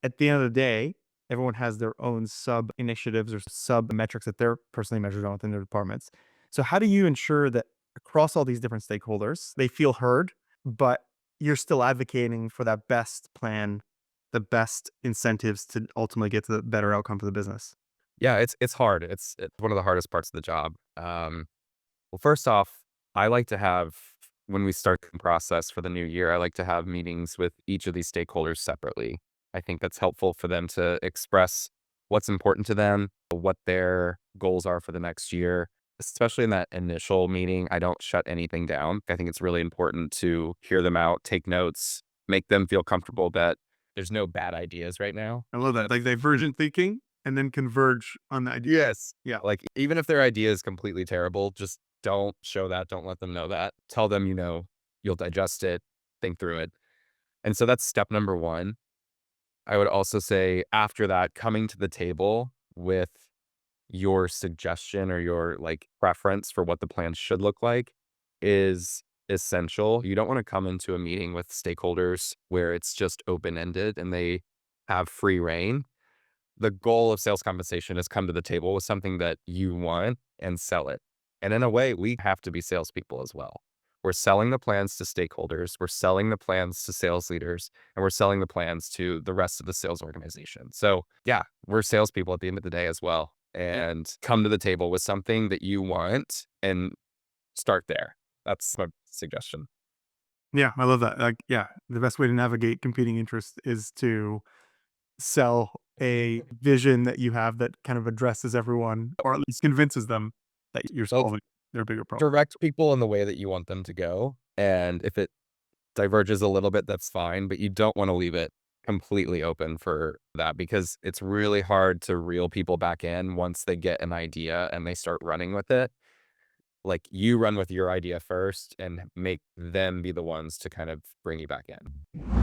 at the end of the day, everyone has their own sub initiatives or sub metrics that they're personally measured on within their departments. So how do you ensure that across all these different stakeholders, they feel heard, but you're still advocating for that best plan, the best incentives to ultimately get to the better outcome for the business? Yeah, it's hard. It's one of the hardest parts of the job. Well, first off, I like to have when we start the process for the new year, I like to have meetings with each of these stakeholders separately. I think that's helpful for them to express what's important to them, what their goals are for the next year. Especially in that initial meeting, I don't shut anything down. I think it's really important to hear them out, take notes, make them feel comfortable that there's no bad ideas right now. I love that. Like divergent thinking and then converge on the idea. Yes. Yeah. Like, even if their idea is completely terrible, just don't show that, don't let them know that. Tell them, you'll digest it, think through it. And so that's step number 1. I would also say after that, coming to the table with your suggestion or your, like, preference for what the plan should look like is essential. You don't wanna come into a meeting with stakeholders where it's just open-ended and they have free rein. The goal of sales compensation is come to the table with something that you want and sell it. And in a way, we have to be salespeople as well. We're selling the plans to stakeholders, we're selling the plans to sales leaders, and we're selling the plans to the rest of the sales organization. So, yeah, we're salespeople at the end of the day as well. And come to the table with something that you want and start there. That's my suggestion. Yeah, I love that. Like, yeah, the best way to navigate competing interests is to sell a vision that you have that kind of addresses everyone or at least convinces them that you're So solving their bigger problem. direct people in the way that you want them to go. And if it diverges a little bit, that's fine, but you don't wanna leave it completely open for that because it's really hard to reel people back in once they get an idea and they start running with it. Like, you run with your idea first and make them be the ones to kind of bring you back in.